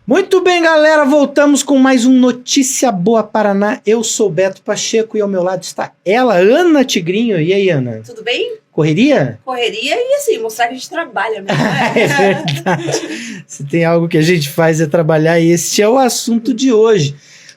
Muito bem, galera, voltamos com mais um Notícia Boa Paraná. Eu sou Beto Pacheco e ao meu lado está ela, Ana Tigrinho. E aí, Ana? Tudo bem? Correria? Correria e assim, mostrar que a gente trabalha mesmo, né? É verdade. Se tem algo que a gente faz é trabalhar, e este é o assunto de hoje.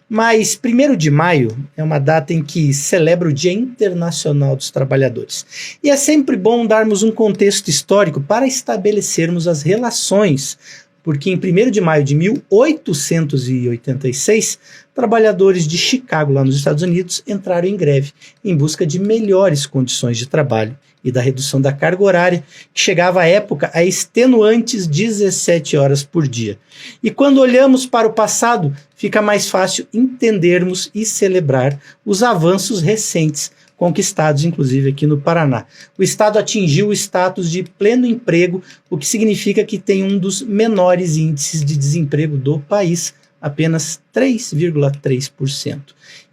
Mas 1º de maio é uma data em que celebra o Dia Internacional dos Trabalhadores. E é sempre bom darmos um contexto histórico para estabelecermos as relações, porque em 1º de maio de 1886, trabalhadores de Chicago, lá nos Estados Unidos, entraram em greve em busca de melhores condições de trabalho e da redução da carga horária, que chegava à época a extenuantes 17 horas por dia. E quando olhamos para o passado, fica mais fácil entendermos e celebrar os avanços recentes conquistados, inclusive, aqui no Paraná. O estado atingiu o status de pleno emprego, o que significa que tem um dos menores índices de desemprego do país, apenas 3,3%.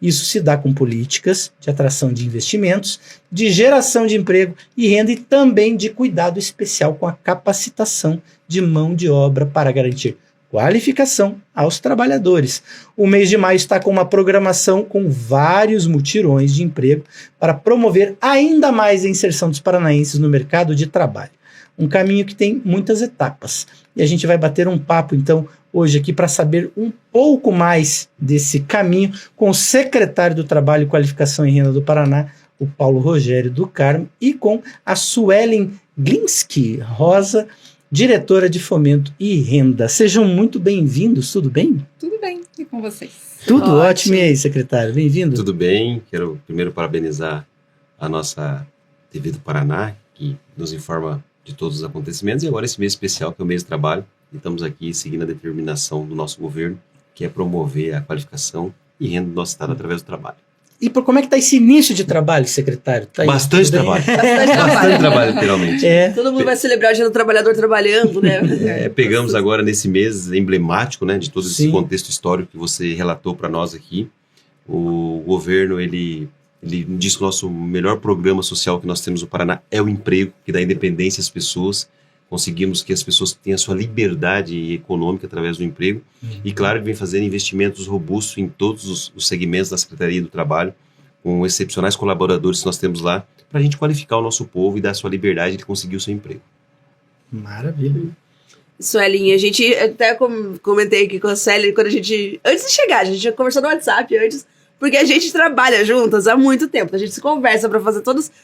Isso se dá com políticas de atração de investimentos, de geração de emprego e renda e também de cuidado especial com a capacitação de mão de obra para garantir qualificação aos trabalhadores. O mês de maio está com uma programação com vários mutirões de emprego para promover ainda mais a inserção dos paranaenses no mercado de trabalho. Um caminho que tem muitas etapas. E a gente vai bater um papo, então, hoje aqui para saber um pouco mais desse caminho com o secretário do Trabalho, Qualificação e Renda do Paraná, o Paulo Rogério do Carmo, e com a Suelen Glinski Rosa, diretora de Fomento e Renda. Sejam muito bem-vindos, tudo bem? Tudo bem, e com vocês? Tudo ótimo. E aí, secretário, bem-vindo? Tudo bem, quero primeiro parabenizar a nossa TV do Paraná, que nos informa de todos os acontecimentos, e agora esse mês especial, que é o mês de trabalho, e estamos aqui seguindo a determinação do nosso governo, que é promover a qualificação e renda do nosso estado através do trabalho. E como é que está esse início de trabalho, secretário? Tá Bastante trabalho. Bastante trabalho, literalmente. Todo mundo vai celebrar o Dia do Trabalhador trabalhando, né? Pegamos agora nesse mês emblemático, né, de todo esse Sim. contexto histórico que você relatou para nós aqui. O governo, ele diz que o nosso melhor programa social que nós temos no Paraná é o emprego, que dá independência às pessoas. Conseguimos que as pessoas tenham a sua liberdade econômica através do emprego. E claro que vem fazendo investimentos robustos em todos os segmentos da Secretaria do Trabalho, com excepcionais colaboradores que nós temos lá, para a gente qualificar o nosso povo e dar a sua liberdade de conseguir o seu emprego. Maravilha. Suelen, a gente até comentei aqui com a Suelen, quando a gente, antes de chegar, a gente já conversou no WhatsApp antes, porque a gente trabalha juntas há muito tempo. A gente se conversa para fazer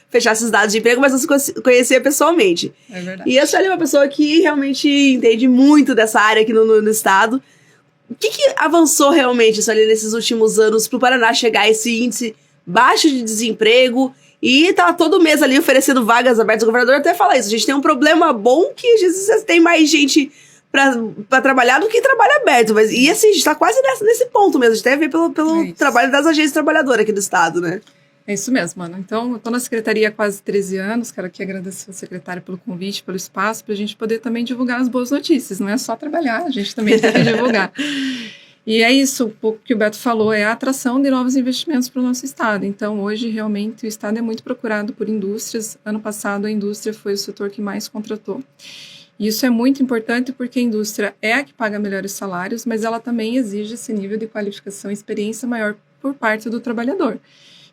fechar esses dados de emprego, mas não se conhecia pessoalmente. É verdade. E a Suelen é uma pessoa que realmente entende muito dessa área aqui no estado. O que avançou realmente, Suelen, nesses últimos anos para o Paraná chegar a esse índice baixo de desemprego e tá todo mês ali oferecendo vagas abertas? O governador até fala isso. A gente tem um problema bom que às vezes tem mais gente para trabalhar do que trabalho aberto. Mas, e assim, a gente tá quase nesse ponto mesmo. A gente até vê pelo trabalho das agências trabalhadoras aqui do estado, né? É isso mesmo, Ana. Então, eu estou na secretaria há quase 13 anos. Quero aqui agradecer ao secretário pelo convite, pelo espaço, para a gente poder também divulgar as boas notícias. Não é só trabalhar, a gente também tem que divulgar. E é isso, um pouco que o Beto falou, é a atração de novos investimentos para o nosso estado. Então, hoje, realmente, o estado é muito procurado por indústrias. Ano passado, a indústria foi o setor que mais contratou. E isso é muito importante porque a indústria é a que paga melhores salários, mas ela também exige esse nível de qualificação e experiência maior por parte do trabalhador.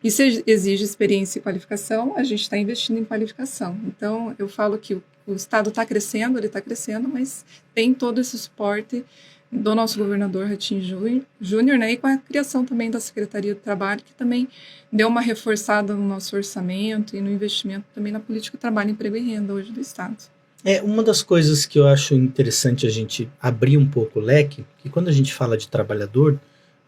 E se exige experiência e qualificação, a gente está investindo em qualificação. Então, eu falo que o estado está crescendo, ele está crescendo, mas tem todo esse suporte do nosso governador Ratinho Júnior, né, e com a criação também da Secretaria do Trabalho, que também deu uma reforçada no nosso orçamento e no investimento também na política de trabalho, emprego e renda hoje do estado. Uma das coisas que eu acho interessante a gente abrir um pouco o leque, que quando a gente fala de trabalhador,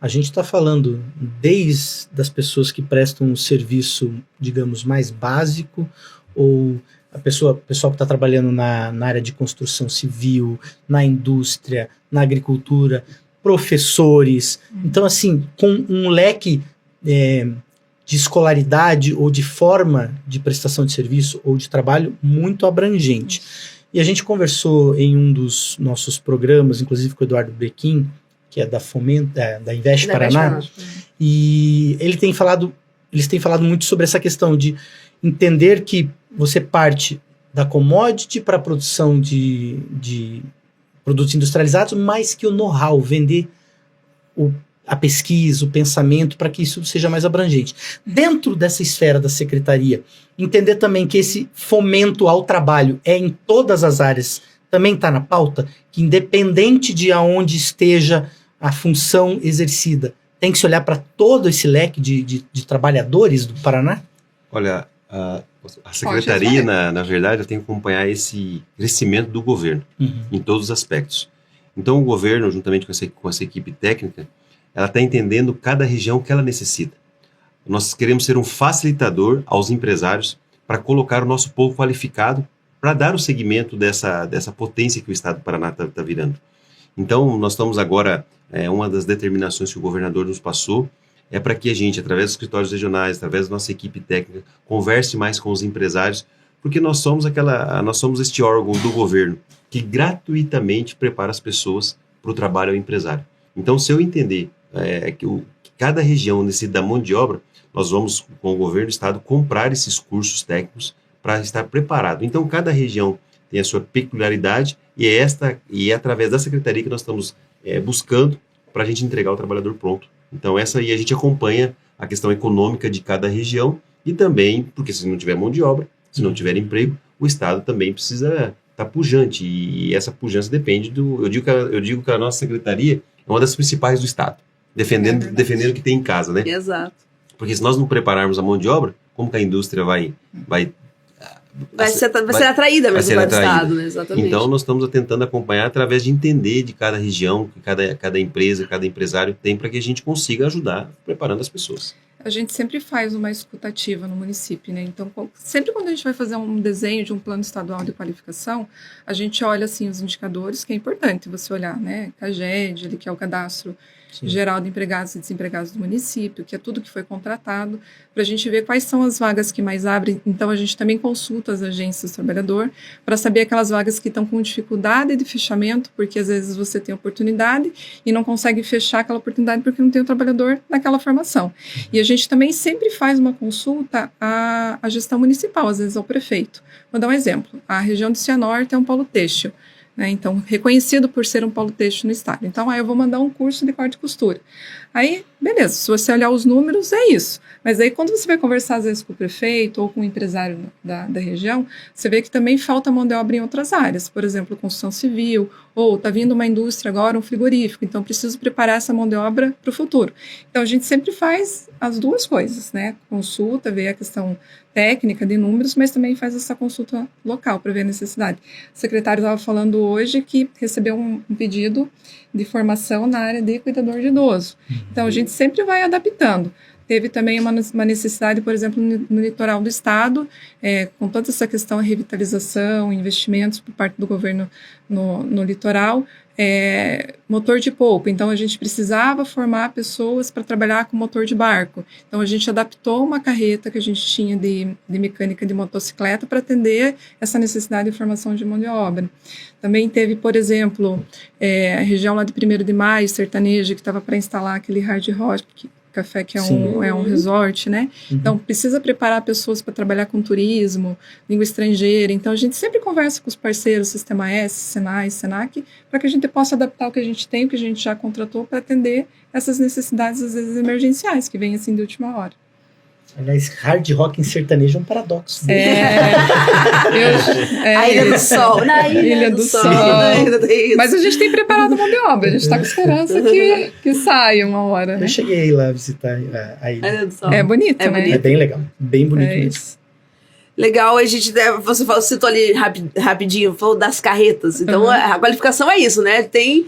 a gente está falando desde as pessoas que prestam um serviço, digamos, mais básico, ou o pessoal que está trabalhando na área de construção civil, na indústria, na agricultura, professores. Então, assim, com um leque de escolaridade ou de forma de prestação de serviço ou de trabalho muito abrangente. E a gente conversou em um dos nossos programas, inclusive com o Eduardo Bequim, que é da Fomento, da Invest Paraná, e eles têm falado muito sobre essa questão de entender que você parte da commodity para a produção de produtos industrializados, mais que o know-how, vender a pesquisa, o pensamento, para que isso seja mais abrangente. Dentro dessa esfera da secretaria, entender também que esse fomento ao trabalho é em todas as áreas, também está na pauta, que independente de aonde esteja a função exercida, tem que se olhar para todo esse leque de trabalhadores do Paraná? Olha, a secretaria, na verdade, tem que acompanhar esse crescimento do governo, em todos os aspectos. Então, o governo, juntamente com essa equipe técnica, ela está entendendo cada região que ela necessita. Nós queremos ser um facilitador aos empresários para colocar o nosso povo qualificado para dar o segmento dessa potência que o Estado do Paraná está virando. Então, nós estamos agora, uma das determinações que o governador nos passou, é para que a gente, através dos escritórios regionais, através da nossa equipe técnica, converse mais com os empresários, porque nós somos este órgão do governo que gratuitamente prepara as pessoas para o trabalho ao empresário. Então, se eu entender que cada região necessita da mão de obra, nós vamos, com o governo do estado, comprar esses cursos técnicos para estar preparado. Então, cada região tem a sua peculiaridade e é através da secretaria que nós estamos buscando para a gente entregar o trabalhador pronto. Então, essa aí a gente acompanha a questão econômica de cada região e também, porque se não tiver mão de obra, se não tiver emprego, o estado também precisa estar pujante, e essa pujança depende eu digo que a nossa secretaria é uma das principais do estado, defendendo o que tem em casa, né? Exato. Porque se nós não prepararmos a mão de obra, como que a indústria vai ser atraída mesmo para o estado, né? Exatamente. Então, nós estamos tentando acompanhar através de entender de cada região, que cada empresa, cada empresário tem, para que a gente consiga ajudar preparando as pessoas. A gente sempre faz uma escutativa no município, né? Então, sempre quando a gente vai fazer um desenho de um plano estadual de qualificação, a gente olha, assim, os indicadores, que é importante você olhar, né? CAGED, que é o cadastro geral de empregados e desempregados do município, que é tudo que foi contratado, para a gente ver quais são as vagas que mais abrem. Então, a gente também consulta as agências do trabalhador para saber aquelas vagas que estão com dificuldade de fechamento, porque às vezes você tem oportunidade e não consegue fechar aquela oportunidade porque não tem o trabalhador naquela formação. E a gente também sempre faz uma consulta à gestão municipal, às vezes ao prefeito. Vou dar um exemplo. A região de Cianorte é um polo têxtil, né? Então, reconhecido por ser um polo têxtil no estado. Então, aí eu vou mandar um curso de corte e costura. Aí, beleza, se você olhar os números, é isso. Mas aí, quando você vai conversar, às vezes, com o prefeito ou com o empresário da região, você vê que também falta mão de obra em outras áreas. Por exemplo, construção civil, ou está vindo uma indústria agora, um frigorífico. Então, preciso preparar essa mão de obra para o futuro. Então, a gente sempre faz as duas coisas, né? Consulta, vê a questão técnica de números, mas também faz essa consulta local para ver a necessidade. O secretário estava falando hoje que recebeu um pedido de formação na área de cuidador de idoso. Então, a gente sempre vai adaptando. Teve também uma necessidade, por exemplo, no litoral do estado, com toda essa questão de revitalização, investimentos por parte do governo no litoral, motor de polpa. Então, a gente precisava formar pessoas para trabalhar com motor de barco. Então, a gente adaptou uma carreta que a gente tinha de mecânica de motocicleta para atender essa necessidade de formação de mão de obra. Também teve, por exemplo, a região lá de 1º de Maio, sertaneja, que estava para instalar aquele hard rock café, que é um resort, né? Então, precisa preparar pessoas para trabalhar com turismo, língua estrangeira. Então, a gente sempre conversa com os parceiros, Sistema S, Senai, Senac, para que a gente possa adaptar o que a gente tem, o que a gente já contratou, para atender essas necessidades, às vezes, emergenciais, que vêm, assim, de última hora. Aliás, hard rock em sertanejo é um paradoxo. A Ilha do Sol. Na Ilha do Sol. Mas a gente tem preparado mão de obra. A gente está com esperança que saia uma hora, né? Eu cheguei lá visitar a Ilha do Sol. É bonito, né? É bem legal. Bem bonito mesmo. Isso. Legal, a gente, você citou ali rapidinho, falou das carretas. Então, a qualificação é isso, né? Tem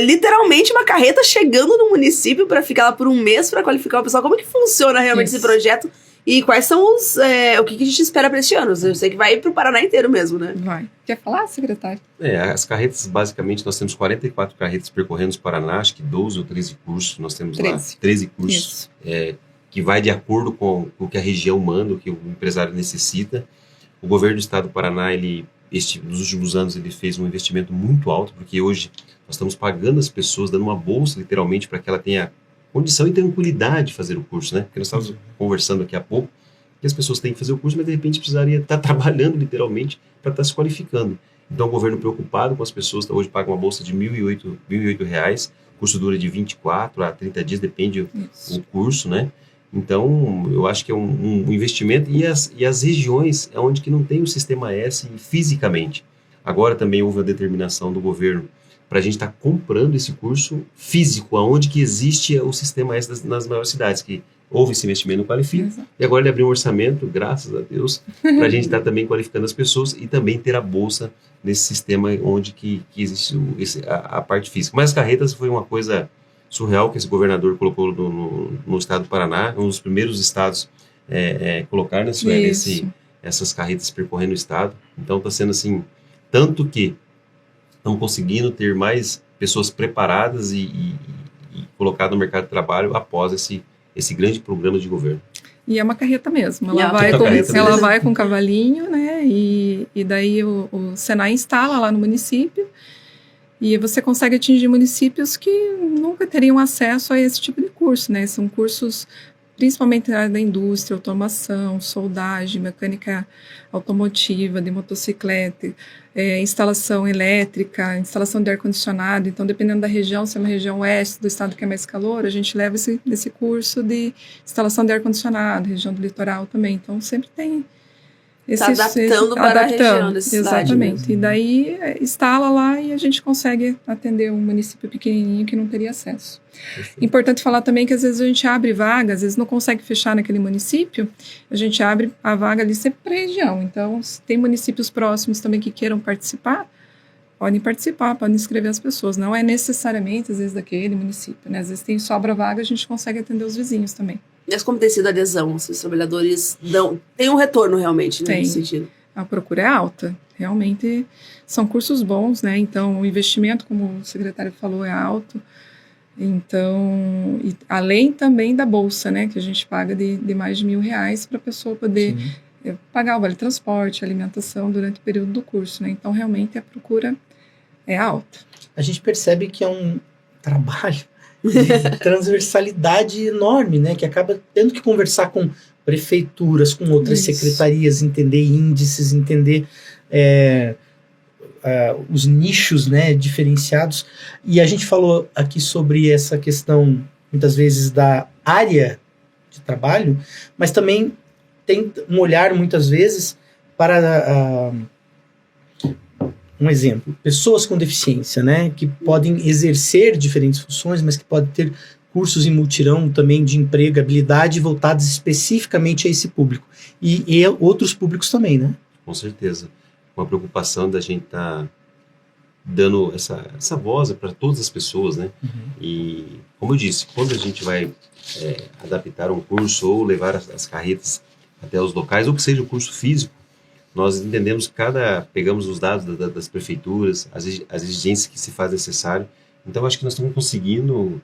literalmente uma carreta chegando no município para ficar lá por um mês para qualificar o pessoal. Como é que funciona realmente esse projeto? E quais são o que a gente espera para este ano? Eu sei que vai para o Paraná inteiro mesmo, né? Vai. Quer falar, secretário? As carretas, basicamente, nós temos 44 carretas percorrendo o Paraná, acho que 12 ou 13 cursos. Nós temos 13. Lá 13 cursos, que vai de acordo com o que a região manda, o que o empresário necessita. O governo do estado do Paraná, ele nos últimos anos ele fez um investimento muito alto, porque hoje nós estamos pagando as pessoas, dando uma bolsa literalmente para que ela tenha condição e tranquilidade de fazer o curso, né? Porque nós estávamos conversando aqui há pouco que as pessoas têm que fazer o curso, mas de repente precisaria estar trabalhando literalmente para estar se qualificando. Então o governo preocupado com as pessoas, hoje paga uma bolsa de R$1.008, o curso dura de 24 a 30 dias, depende do curso, né? Então eu acho que é um investimento, e as regiões é onde que não tem o sistema S fisicamente. Agora também houve a determinação do governo para a gente estar comprando esse curso físico, aonde que existe o sistema S nas maiores cidades, que houve esse investimento no Qualifica, e agora ele abriu um orçamento, graças a Deus, para a gente estar também qualificando as pessoas e também ter a bolsa nesse sistema onde que existe a parte física. Mas as carretas foi uma coisa surreal que esse governador colocou no estado do Paraná, um dos primeiros estados colocar essas carretas percorrendo o estado. Então está sendo assim, tanto que estão conseguindo ter mais pessoas preparadas e colocar no mercado de trabalho após esse grande programa de governo. E é uma carreta mesmo. E Ela vai com cavalinho, né? E daí o Senai instala lá no município, e você consegue atingir municípios que nunca teriam acesso a esse tipo de curso, né? São cursos principalmente na área da indústria, automação, soldagem, mecânica automotiva, de motocicleta, instalação elétrica, instalação de ar-condicionado. Então, dependendo da região, se é uma região oeste do estado que é mais calor, a gente leva esse curso de instalação de ar-condicionado, região do litoral também. Então, sempre tem adaptando para a região da cidade. Exatamente. Mesmo. E daí instala lá e a gente consegue atender um município pequenininho que não teria acesso. Perfeito. Importante falar também que às vezes a gente abre vaga, às vezes não consegue fechar naquele município, a gente abre a vaga ali sempre para a região. Então, se tem municípios próximos também que queiram participar, podem participar, podem inscrever as pessoas. Não é necessariamente, às vezes, daquele município, né? Às vezes tem sobra vaga, a gente consegue atender os vizinhos também. Mas como tem sido a adesão? Os trabalhadores tem um retorno realmente, né, nesse sentido? A procura é alta. Realmente são cursos bons, né? Então, o investimento, como o secretário falou, é alto. Então, e além também da bolsa, né? Que a gente paga de mais de R$1.000 para a pessoa poder pagar o vale transporte, alimentação durante o período do curso, né? Então, realmente a procura é alta. A gente percebe que é um trabalho de transversalidade enorme, né? Que acaba tendo que conversar com prefeituras, com outras secretarias, entender índices, entender os nichos, né, diferenciados. E a gente falou aqui sobre essa questão, muitas vezes, da área de trabalho, mas também tem um olhar, muitas vezes, para... um exemplo, pessoas com deficiência, né, que podem exercer diferentes funções, mas que podem ter cursos em multirão também de empregabilidade voltados especificamente a esse público. E outros públicos também, né? Com certeza. Uma preocupação da gente estar dando essa voz para todas as pessoas, né? Uhum. E, como eu disse, quando a gente vai adaptar um curso ou levar as carretas até os locais, ou que seja um curso físico, nós entendemos pegamos os dados das prefeituras, as exigências que se faz necessário. Então, acho que nós estamos conseguindo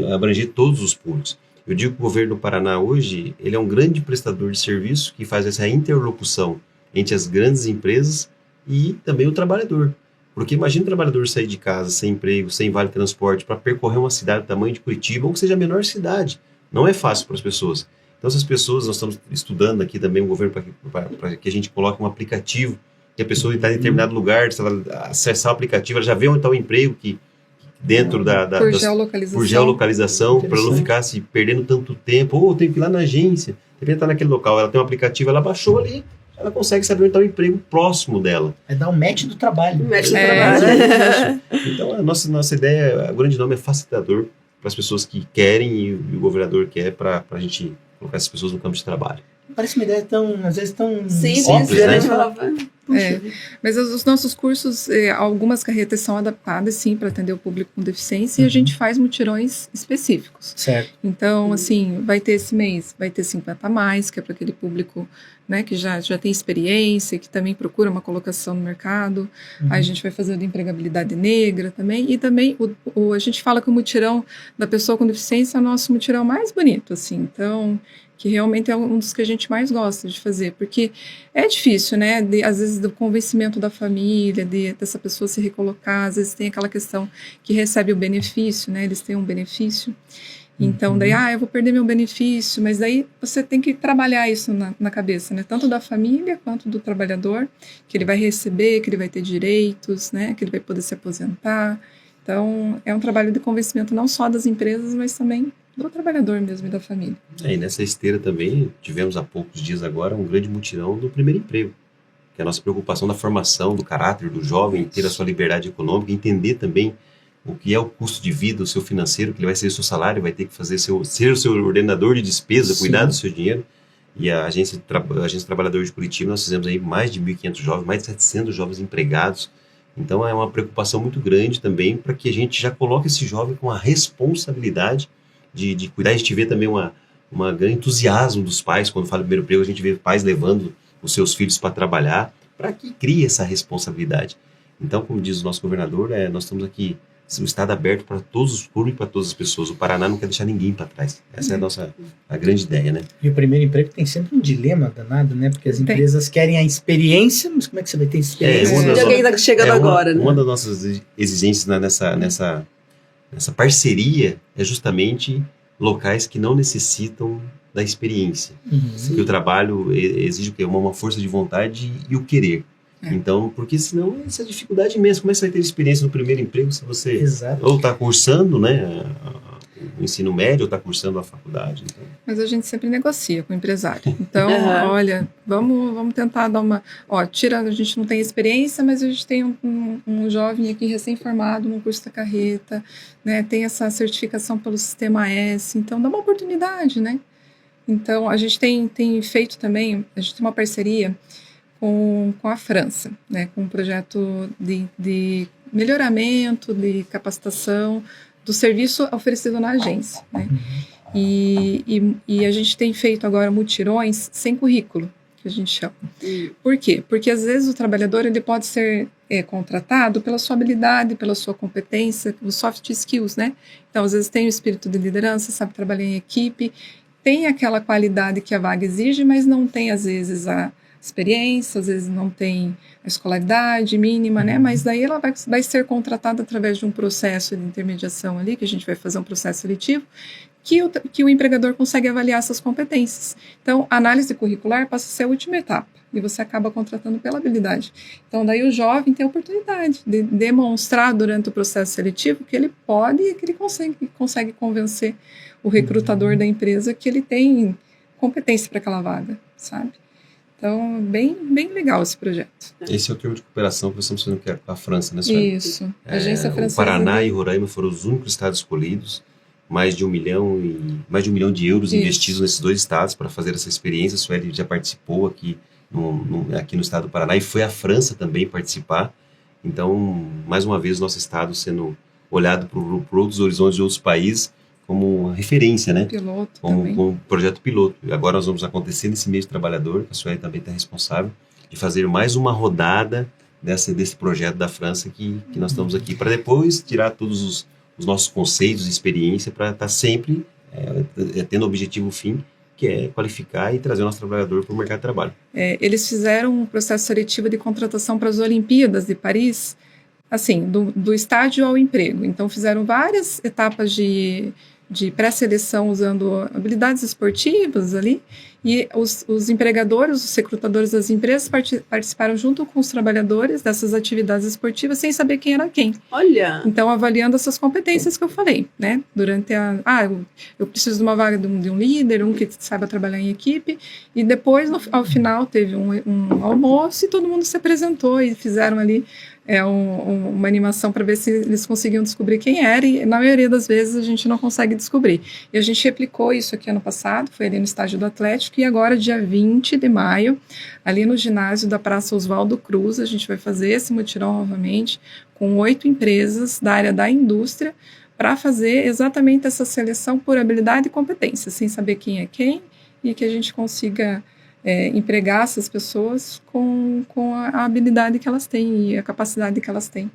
abranger todos os públicos. Eu digo que o governo do Paraná hoje, ele é um grande prestador de serviço que faz essa interlocução entre as grandes empresas e também o trabalhador. Porque imagina o trabalhador sair de casa sem emprego, sem vale transporte, para percorrer uma cidade do tamanho de Curitiba, ou que seja a menor cidade. Não é fácil para as pessoas. Então, essas pessoas, nós estamos estudando aqui também o governo para que a gente coloque um aplicativo, que a pessoa está em determinado lugar, se ela acessar o aplicativo, ela já vê onde está o emprego, que dentro por geolocalização. Por geolocalização, para não ficar se perdendo tanto tempo. Ou tenho que ir lá na agência, deve estar naquele local, ela tem um aplicativo, ela baixou ali, ela consegue saber onde está o emprego próximo dela. É dar um match do trabalho. Então, a nossa ideia, o grande nome é facilitador para as pessoas que querem e o governador quer para a gente colocar essas pessoas no campo de trabalho. Parece uma ideia às vezes tão óbvia, né? Mas os nossos cursos, algumas carretas são adaptadas, sim, para atender o público com deficiência, e a gente faz mutirões específicos. Certo. Então, assim, vai ter esse mês, vai ter 50 a mais, que é para aquele público, né, que já tem experiência, que também procura uma colocação no mercado. Aí a gente vai fazer o de empregabilidade negra também, e também a gente fala que o mutirão da pessoa com deficiência é o nosso mutirão mais bonito, assim, então... que realmente é um dos que a gente mais gosta de fazer, porque é difícil, né? Às vezes vezes, do convencimento da família, dessa pessoa se recolocar. Às vezes tem aquela questão que recebe o benefício, né? Eles têm um benefício. Então, daí, eu vou perder meu benefício, mas daí você tem que trabalhar isso na cabeça, né? Tanto da família quanto do trabalhador, que ele vai receber, que ele vai ter direitos, né? Que ele vai poder se aposentar. Então, é um trabalho de convencimento não só das empresas, mas também do trabalhador mesmo e da família. E nessa esteira também, tivemos há poucos dias agora um grande mutirão do primeiro emprego, que é a nossa preocupação da formação, do caráter do jovem, ter a sua liberdade econômica, entender também o que é o custo de vida, o seu financeiro, que ele vai ser o seu salário, vai ter que fazer ser o seu ordenador de despesa, cuidar do seu dinheiro. E a agência Trabalhador de Curitiba, nós fizemos aí mais de 1.500 jovens, mais de 700 jovens empregados. Então é uma preocupação muito grande também para que a gente já coloque esse jovem com a responsabilidade de cuidar. A gente vê também uma grande entusiasmo dos pais, quando fala do primeiro emprego, a gente vê pais levando os seus filhos para trabalhar, para que crie essa responsabilidade. Então, como diz o nosso governador, nós estamos aqui, o Estado aberto para todos os públicos e para todas as pessoas. O Paraná não quer deixar ninguém para trás. Essa é a grande ideia, né? E o primeiro emprego tem sempre um dilema danado, né? Porque as empresas querem a experiência, mas como é que você vai ter experiência? De alguém está chegando agora, né? Uma das nossas exigências nessa parceria é justamente locais que não necessitam da experiência. Porque o trabalho exige o quê? Uma força de vontade e o querer. Então, porque senão essa é a dificuldade imensa. Como é que você vai ter experiência no primeiro emprego se você ou está cursando, né, o ensino médio ou está cursando a faculdade? Então. Mas a gente sempre negocia com o empresário. Então, olha, vamos tentar dar uma... a gente não tem experiência, mas a gente tem um jovem aqui recém-formado no curso da carreta, né, tem essa certificação pelo Sistema S, então dá uma oportunidade, né? Então, a gente tem feito também, a gente tem uma parceria com a França, né, com um projeto de melhoramento, de capacitação do serviço oferecido na agência, né? E a gente tem feito agora mutirões sem currículo, que a gente chama. Por quê? Porque às vezes o trabalhador ele pode ser contratado pela sua habilidade, pela sua competência, os soft skills, né? Então, às vezes tem o espírito de liderança, sabe trabalhar em equipe, tem aquela qualidade que a vaga exige, mas não tem, às vezes, a experiência, às vezes não tem a escolaridade mínima, né? Mas daí ela vai ser contratada através de um processo de intermediação ali, que a gente vai fazer um processo seletivo, que o empregador consegue avaliar essas competências. Então, a análise curricular passa a ser a última etapa, e você acaba contratando pela habilidade. Então, daí o jovem tem a oportunidade de demonstrar durante o processo seletivo que ele pode e que ele consegue convencer o recrutador da empresa que ele tem competência para aquela vaga, sabe? Então, bem legal esse projeto. Esse é o termo de cooperação que nós estamos fazendo com a França, né, senhora? Isso. A agência francesa. O Paraná e Roraima foram os únicos estados escolhidos, mais de 1 milhão de euros investidos nesses dois estados para fazer essa experiência. A Sueli já participou aqui no estado do Paraná e foi a França também participar. Então, mais uma vez, o nosso estado sendo olhado por outros horizontes de outros países como referência, né? Piloto como também. um projeto piloto. E agora nós vamos acontecer nesse mês de trabalhador, que a Sueli também está responsável, de fazer mais uma rodada desse projeto da França que nós estamos aqui, para depois tirar todos os nossos conceitos e experiência para estar sempre tendo o objetivo fim, que é qualificar e trazer o nosso trabalhador para o mercado de trabalho. Eles fizeram um processo seletivo de contratação para as Olimpíadas de Paris, assim, do estágio ao emprego. Então, fizeram várias etapas de pré-seleção usando habilidades esportivas ali, e os empregadores, os recrutadores das empresas participaram junto com os trabalhadores dessas atividades esportivas sem saber quem era quem. Olha! Então, avaliando essas competências que eu falei, né? Durante eu preciso de uma vaga de um líder, que saiba trabalhar em equipe, e depois, ao final, teve um almoço e todo mundo se apresentou e fizeram ali uma animação para ver se eles conseguiam descobrir quem era, e na maioria das vezes a gente não consegue descobrir. E a gente replicou isso aqui ano passado, foi ali no estádio do Atlético, e agora, dia 20 de maio, ali no ginásio da Praça Oswaldo Cruz, a gente vai fazer esse mutirão novamente, com 8 empresas da área da indústria, para fazer exatamente essa seleção por habilidade e competência, sem saber quem é quem, e que a gente consiga empregar essas pessoas com a habilidade que elas têm e a capacidade que elas têm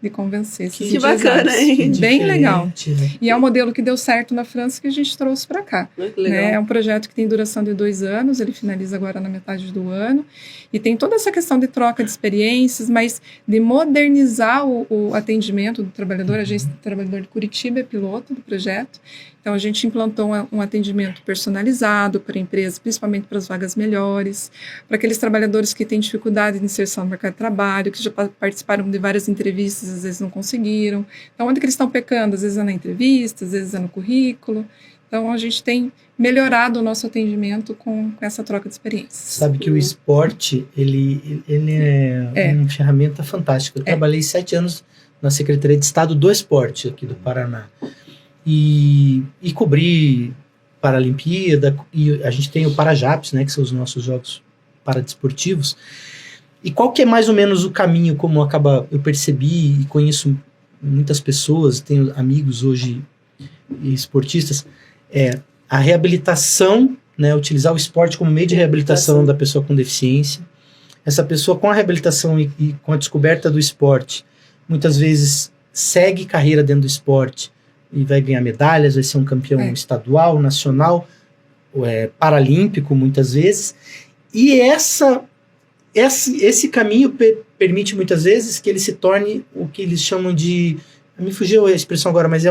de convencer. esses Que bacana, empresários. hein? Bem legal. Diferente, né? E é um modelo que deu certo na França que a gente trouxe para cá. Que legal. Né? É um projeto que tem duração de 2 anos, ele finaliza agora na metade do ano, e tem toda essa questão de troca de experiências, mas de modernizar o atendimento do trabalhador. A Agência do Trabalhador de Curitiba é piloto do projeto, então a gente implantou um atendimento personalizado para empresas, principalmente para as vagas melhores, para aqueles trabalhadores que têm dificuldade de inserção no mercado de trabalho, que já participaram de várias entrevistas, às vezes não conseguiram. Então, onde que eles estão pecando? Às vezes é na entrevista, às vezes é no currículo. Então, a gente tem melhorado o nosso atendimento com essa troca de experiências. Sabe que o esporte, ele é uma ferramenta fantástica. Eu trabalhei 7 anos na Secretaria de Estado do Esporte aqui do Paraná. E cobri Paralimpíada, e a gente tem o Parajaps, né, que são os nossos jogos paradesportivos. E qual que é mais ou menos o caminho, como eu percebi e conheço muitas pessoas, tenho amigos hoje esportistas, a reabilitação, né, utilizar o esporte como meio de reabilitação da pessoa com deficiência. Essa pessoa com a reabilitação e com a descoberta do esporte, muitas vezes segue carreira dentro do esporte e vai ganhar medalhas, vai ser um campeão estadual, nacional, paralímpico muitas vezes. E esse caminho permite muitas vezes que ele se torne o que eles chamam de... Me fugiu a expressão agora, mas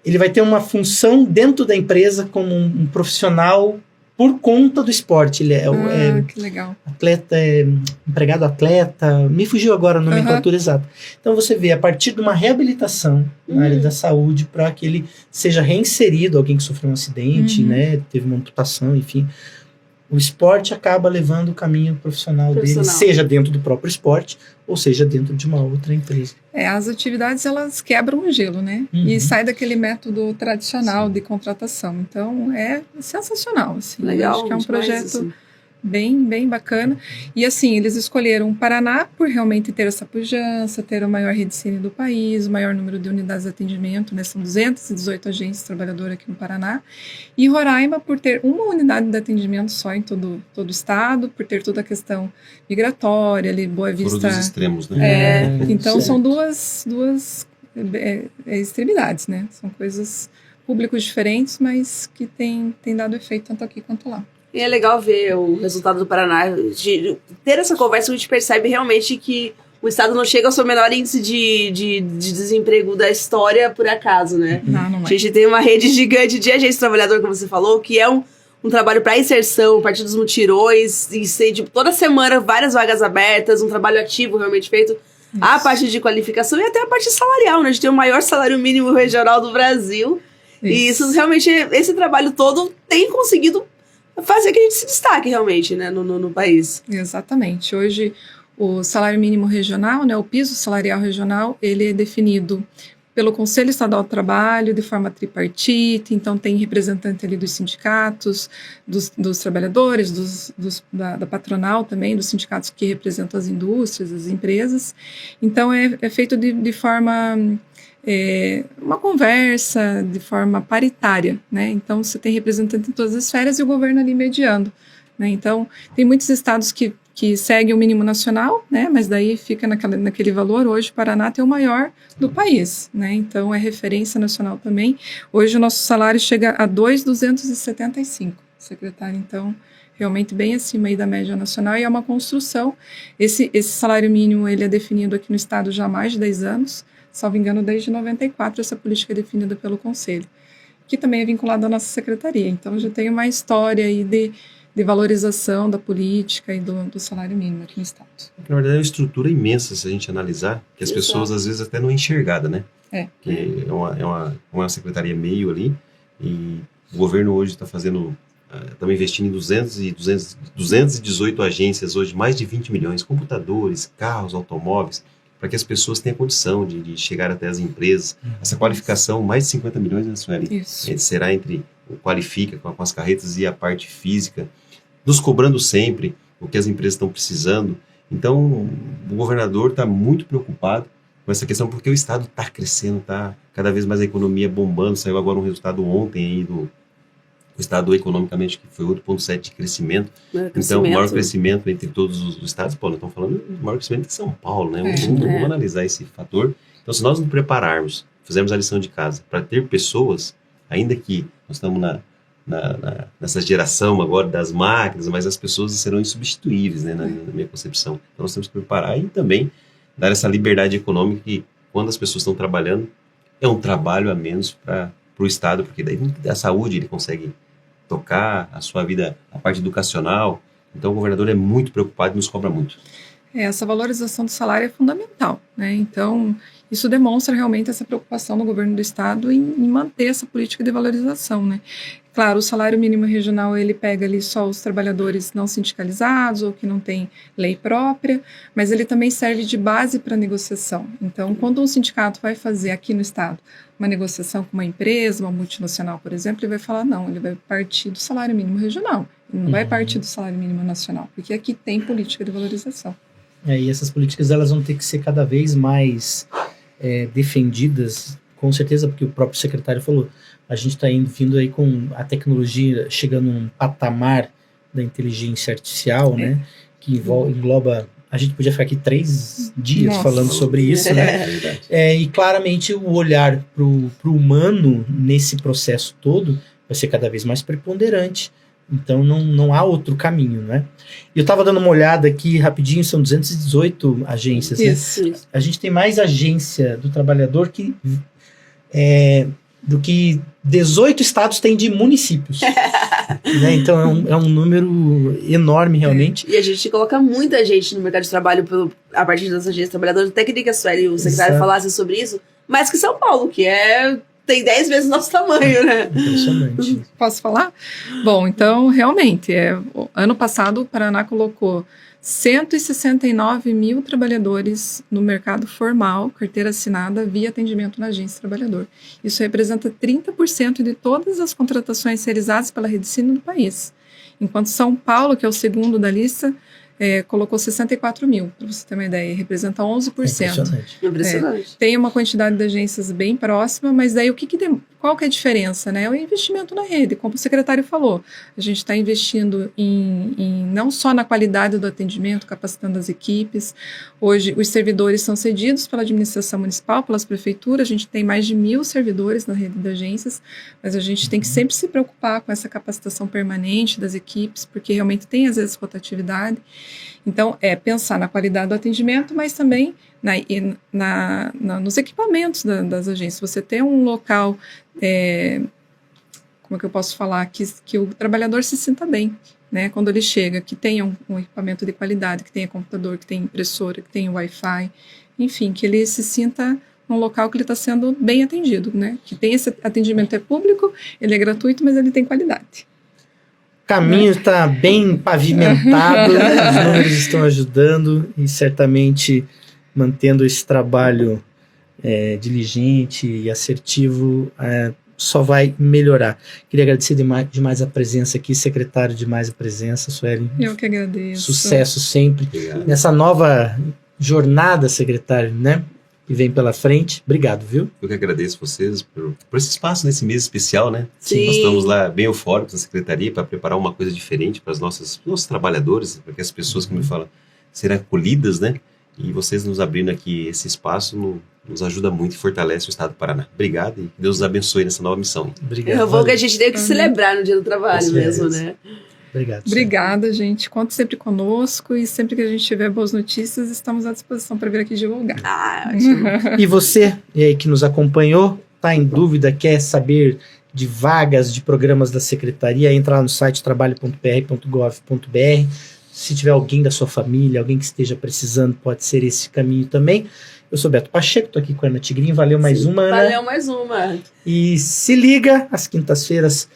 ele vai ter uma função dentro da empresa como um profissional por conta do esporte. Ele que legal. Atleta, empregado atleta, me fugiu agora a nomenclatura exata. Então você vê, a partir de uma reabilitação na área da saúde, para que ele seja reinserido, alguém que sofreu um acidente, né, teve uma amputação, enfim, o esporte acaba levando o caminho profissional dele, seja dentro do próprio esporte, ou seja dentro de uma outra empresa. As atividades, elas quebram o gelo, né? E sai daquele método tradicional de contratação. Então, é sensacional, assim. Legal. Acho que é um projeto bem bacana. E, assim, eles escolheram o Paraná por realmente ter essa pujança, ter a maior rede cine do país, o maior número de unidades de atendimento, né? São 218 agências trabalhadoras aqui no Paraná. E Roraima por ter uma unidade de atendimento só em todo o estado, por ter toda a questão migratória, ali, Boa Vista... Foram dos extremos, né? Então, são duas extremidades, né? São coisas públicos diferentes, mas que têm dado efeito tanto aqui quanto lá. E é legal ver o resultado do Paraná. De ter essa conversa, a gente percebe realmente que o estado não chega ao seu menor índice de desemprego da história por acaso, né? Não A gente tem uma rede gigante de agência trabalhador, como você falou, que é um trabalho para inserção, a partir dos mutirões, e toda semana várias vagas abertas, um trabalho ativo realmente feito. Isso. A parte de qualificação e até a parte salarial, né? A gente tem o maior salário mínimo regional do Brasil. Isso. E isso realmente, esse trabalho todo tem conseguido fazer que a gente se destaque realmente, né, no país. Exatamente. Hoje, o salário mínimo regional, né, o piso salarial regional, ele é definido pelo Conselho Estadual do Trabalho de forma tripartite, então tem representante ali dos sindicatos, dos trabalhadores, da patronal também, dos sindicatos que representam as indústrias, as empresas. Então, é feito de forma... uma conversa de forma paritária, né? Então, você tem representante em todas as esferas e o governo ali mediando, né? Então, tem muitos estados que seguem o mínimo nacional, né? Mas daí fica naquele valor. Hoje, o Paraná tem o maior do país, né? Então, é referência nacional também. Hoje, o nosso salário chega a 2.275, secretário. Então, realmente bem acima aí da média nacional, e é uma construção. Esse salário mínimo, ele é definido aqui no estado já há mais de 10 anos, salvo engano, desde 94, essa política é definida pelo Conselho, que também é vinculada à nossa secretaria. Então, já tem uma história aí de valorização da política e do salário mínimo aqui no estado. Na verdade, é uma estrutura imensa, se a gente analisar, que as pessoas, às vezes, até não enxergada, né? Que é uma secretaria meio ali, e o governo hoje está fazendo... Estamos investindo em 218 agências hoje, mais de 20 milhões, computadores, carros, automóveis, para que as pessoas tenham condição de chegar até as empresas. Essa qualificação, mais de 50 milhões, né, Sueli? Isso. Será entre o qualifica com as carretas e a parte física, nos cobrando sempre o que as empresas estão precisando. Então, o governador está muito preocupado com essa questão, porque o Estado está crescendo, está cada vez mais a economia bombando. Saiu agora um resultado ontem aí O estado economicamente que foi 8,7% de crescimento. Então, o maior crescimento entre todos os estados. Pô, nós estamos falando do maior crescimento de São Paulo, né? Vamos analisar esse fator. Então, se nós nos prepararmos, fizermos a lição de casa para ter pessoas, ainda que nós estamos nessa geração agora das máquinas, mas as pessoas serão insubstituíveis, né, na minha concepção. Então, nós temos que preparar e também dar essa liberdade econômica que, quando as pessoas estão trabalhando, é um trabalho a menos para o Estado, porque daí a saúde ele consegue tocar, a sua vida, a parte educacional. Então, o governador é muito preocupado e nos cobra muito. Essa valorização do salário é fundamental, né? Então, isso demonstra realmente essa preocupação do governo do estado em manter essa política de valorização, né? Claro, o salário mínimo regional, ele pega ali só os trabalhadores não sindicalizados ou que não têm lei própria, mas ele também serve de base para negociação. Então, quando um sindicato vai fazer aqui no estado uma negociação com uma empresa, uma multinacional, por exemplo, ele vai falar, não, ele vai partir do salário mínimo regional, ele não vai partir do salário mínimo nacional, porque aqui tem política de valorização. E essas políticas elas vão ter que ser cada vez mais defendidas, com certeza, porque o próprio secretário falou, a gente está vindo aí com a tecnologia chegando num patamar da inteligência artificial, né, que engloba, a gente podia ficar aqui 3 dias falando sobre isso, né, e claramente o olhar pro humano nesse processo todo vai ser cada vez mais preponderante. Então não há outro caminho, né? Eu estava dando uma olhada aqui rapidinho, são 218 agências, isso, né? Isso. A gente tem mais agência do trabalhador do que 18 estados têm de municípios. Né? Então é um número enorme realmente. E a gente coloca muita gente no mercado de trabalho a partir das agências trabalhadoras. Até queria que a Sueli, o secretário, falasse sobre isso, mais que São Paulo, que tem 10 vezes o nosso tamanho, né? Impressionante. Posso falar? Bom, então, realmente, ano passado o Paraná colocou 169 mil trabalhadores no mercado formal, carteira assinada, via atendimento na agência trabalhador. Isso representa 30% de todas as contratações realizadas pela Redecine no país. Enquanto São Paulo, que é o segundo da lista, colocou 64 mil, para você ter uma ideia, representa 11%. Impressionante. Tem uma quantidade de agências bem próxima, mas daí qual que é a diferença, né? É o investimento na rede, como o secretário falou. A gente está investindo não só na qualidade do atendimento, capacitando as equipes. Hoje, os servidores são cedidos pela administração municipal, pelas prefeituras. A gente tem mais de 1.000 servidores na rede de agências, mas a gente tem que sempre se preocupar com essa capacitação permanente das equipes, porque realmente tem, às vezes, rotatividade. Então, pensar na qualidade do atendimento, mas também nos equipamentos das agências. Você ter um local, como é que eu posso falar, que o trabalhador se sinta bem, né? Quando ele chega, que tenha um equipamento de qualidade, que tenha computador, que tenha impressora, que tenha Wi-Fi, enfim, que ele se sinta num local que ele está sendo bem atendido, né? Que tem esse atendimento público, ele é gratuito, mas ele tem qualidade. O caminho está bem pavimentado, os números estão ajudando e certamente mantendo esse trabalho diligente e assertivo só vai melhorar. Queria agradecer demais a presença aqui, secretário, demais a presença, Sueli. Eu que agradeço. Sucesso sempre. Obrigado. Nessa nova jornada, secretário, né? Que vem pela frente. Obrigado, viu? Eu que agradeço vocês por esse espaço nesse mês especial, né? Sim. Nós estamos lá bem eufóricos na secretaria para preparar uma coisa diferente para os nossos trabalhadores, para que as pessoas, como eu falo, serão acolhidas, né? E vocês nos abrindo aqui esse espaço nos ajuda muito e fortalece o estado do Paraná. Obrigado e que Deus os abençoe nessa nova missão. Obrigado. Eu vou que a gente tem que celebrar no Dia do Trabalho mesmo, né? Obrigado. Obrigada, gente. Conte sempre conosco e sempre que a gente tiver boas notícias, estamos à disposição para vir aqui divulgar. Ótimo. E você que nos acompanhou, está em dúvida, quer saber de vagas de programas da secretaria, entra lá no site trabalho.pr.gov.br. Se tiver alguém da sua família, alguém que esteja precisando, pode ser esse caminho também. Eu sou Beto Pacheco, estou aqui com a Ana Tigrinho. Valeu mais uma, Ana. Valeu mais uma. E se liga, às quintas-feiras,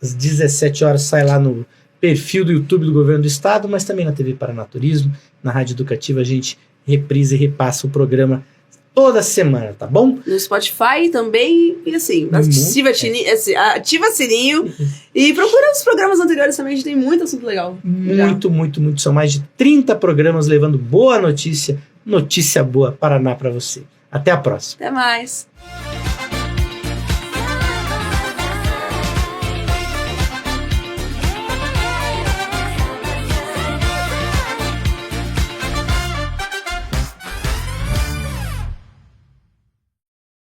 às 17 horas, sai lá no perfil do YouTube do Governo do Estado, mas também na TV Paraná Turismo, na Rádio Educativa, a gente reprisa e repassa o programa toda semana, tá bom? No Spotify também, e assim, ativa sininho e procura os programas anteriores também, a gente tem muito assunto legal. Muito. São mais de 30 programas levando boa notícia boa Paraná pra você. Até a próxima. Até mais.